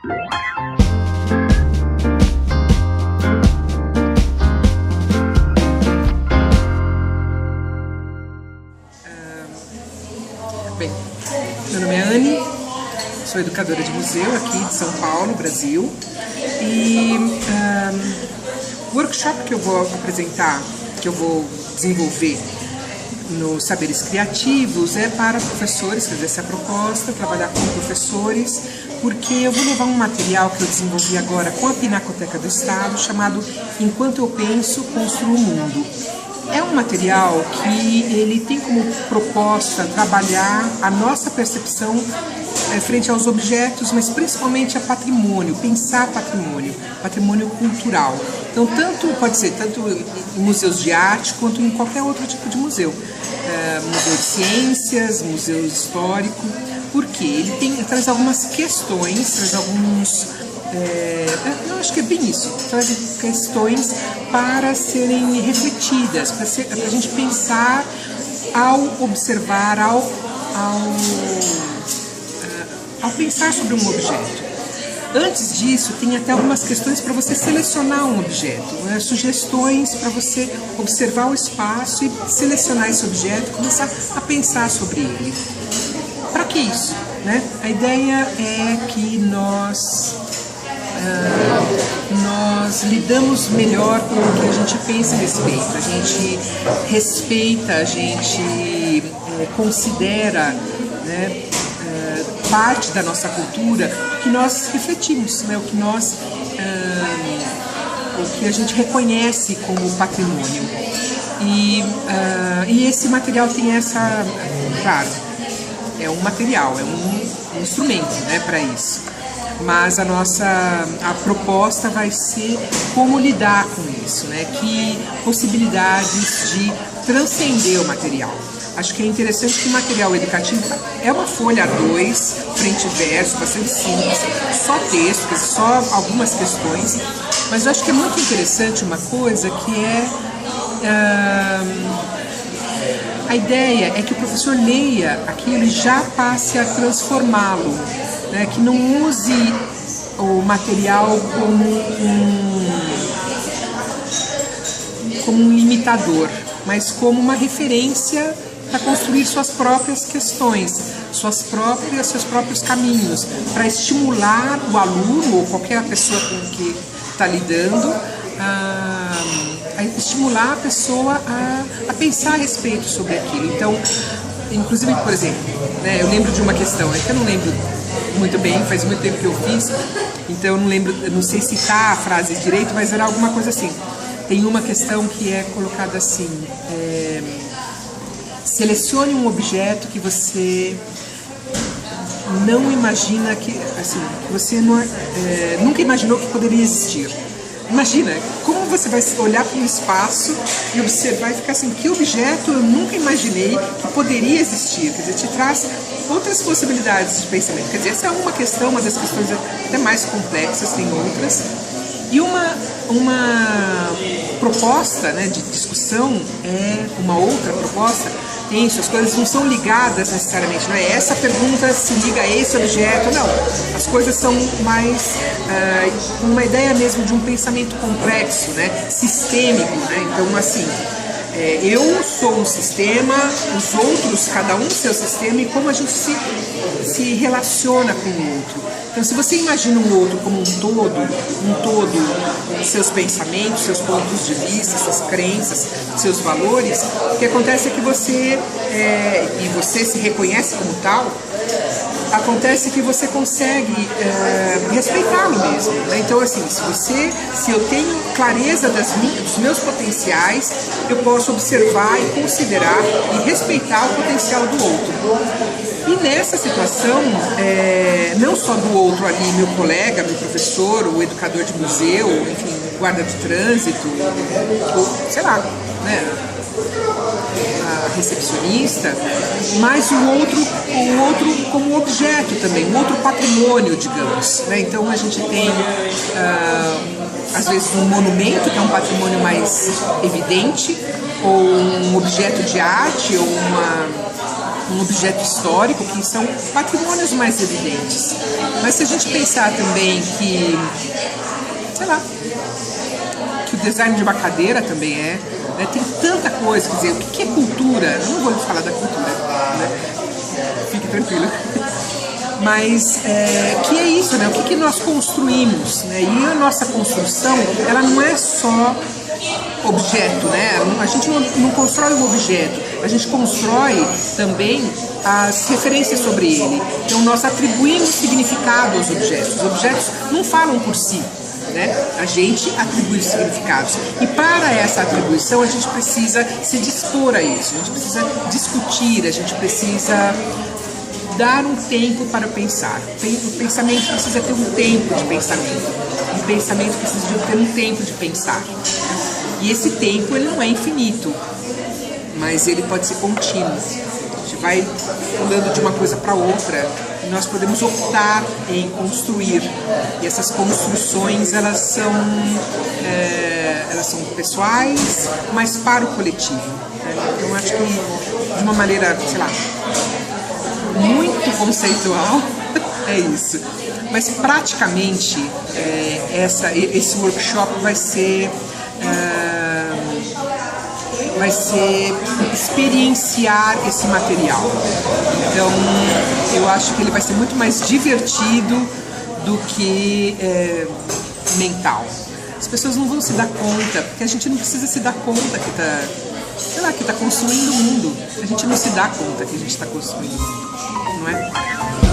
Bem, meu nome é Anne, sou educadora de museu aqui de São Paulo, Brasil. E o workshop que eu vou apresentar, que eu vou desenvolver nos Saberes Criativos é para professores, quer dizer, essa é a proposta, trabalhar com professores, porque eu vou levar um material que eu desenvolvi agora com a Pinacoteca do Estado, chamado Enquanto Eu Penso, Construo o Mundo. É um material que ele tem como proposta trabalhar a nossa percepção frente aos objetos, mas principalmente a patrimônio, pensar patrimônio cultural. Então, pode ser tanto em museus de arte quanto em qualquer outro tipo de museu. Museu de ciências, museu histórico, porque ele traz algumas questões, traz alguns... eu acho que é bem isso, traz questões para serem refletidas, para a gente pensar ao observar, ao pensar sobre um objeto. Antes disso, tem até algumas questões para você selecionar um objeto, sugestões para você observar o espaço e selecionar esse objeto e começar a pensar sobre ele. Para que isso? Né? A ideia é que nós lidamos melhor com o que a gente pensa a respeito, a gente respeita, a gente considera, né, parte da nossa cultura que nós refletimos, né, o que a gente reconhece como patrimônio. E esse material tem essa, claro, é um material, é um instrumento, né, para isso. Mas a proposta vai ser como lidar com isso, né? Que possibilidades de transcender o material. Acho que é interessante que o material educativo é uma folha A2, frente e verso, bastante simples, só texto, quer dizer, só algumas questões, mas eu acho que é muito interessante uma coisa que é... a ideia é que o professor leia aquilo e já passe a transformá-lo, né? Que não use o material como um limitador, mas como uma referência para construir suas próprias questões, seus próprios caminhos, para estimular o aluno ou qualquer pessoa com que está lidando, a estimular a pessoa a pensar a respeito sobre aquilo. Então, inclusive, por exemplo, né, eu lembro de uma questão, é que eu não lembro muito bem, faz muito tempo que eu fiz, então eu não sei citar a frase direito, mas era alguma coisa assim. Tem uma questão que é colocada assim: selecione um objeto que você não imagina que você nunca imaginou que poderia existir. Imagina, como você vai olhar para um espaço e observar e ficar assim, que objeto eu nunca imaginei que poderia existir? Quer dizer, te traz outras possibilidades de pensamento. Quer dizer, essa é uma questão, uma das questões até mais complexas, tem outras. E uma proposta, né, de discussão uma outra proposta, isso, as coisas não são ligadas necessariamente, não é essa pergunta se liga a esse objeto, não. As coisas são mais uma ideia mesmo de um pensamento complexo, né, sistêmico, né? Então, assim, eu sou um sistema, os outros, cada um seu sistema, e como a gente se relaciona com o outro. Então, se você imagina um outro como um todo, seus pensamentos, seus pontos de vista, suas crenças, seus valores, o que acontece é que você se reconhece como tal, acontece que você consegue respeitá-lo mesmo, né? Então, assim, se eu tenho clareza dos meus potenciais, eu posso observar e considerar e respeitar o potencial do outro. E nessa situação, não só do outro ali, meu colega, meu professor, o educador de museu, enfim, guarda de trânsito, ou, sei lá, né, a recepcionista, mas o outro como objeto também, um outro patrimônio, digamos, né? Então a gente tem, às vezes, um monumento, que é um patrimônio mais evidente, ou um objeto de arte, ou um objeto histórico, que são patrimônios mais evidentes. Mas se a gente pensar também que, sei lá, que o design de uma cadeira também é, né, tem tanta coisa, quer dizer, o que é cultura? Eu não vou falar da cultura, né? Fique tranquilo. Mas que é isso, né? O que nós construímos, né? E a nossa construção, ela não é só objeto, né? A gente não constrói um objeto, a gente constrói também as referências sobre ele. Então nós atribuímos significado aos objetos. Os objetos não falam por si, né? A gente atribui significados. E para essa atribuição a gente precisa se dispor a isso, a gente precisa discutir, a gente precisa dar um tempo para pensar. O pensamento precisa ter um tempo de pensamento. O pensamento precisa ter um tempo de pensar. E esse tempo ele não é infinito, mas ele pode ser contínuo. A gente vai pulando de uma coisa para outra e nós podemos optar em construir. E essas construções elas são pessoais, mas para o coletivo. Então acho que de uma maneira, sei lá, muito conceitual, é isso. Mas praticamente esse workshop vai ser experienciar esse material. Então eu acho que ele vai ser muito mais divertido do que mental. As pessoas não vão se dar conta, porque a gente não precisa se dar conta que está construindo o mundo. A gente não se dá conta que a gente está construindo o mundo, não é?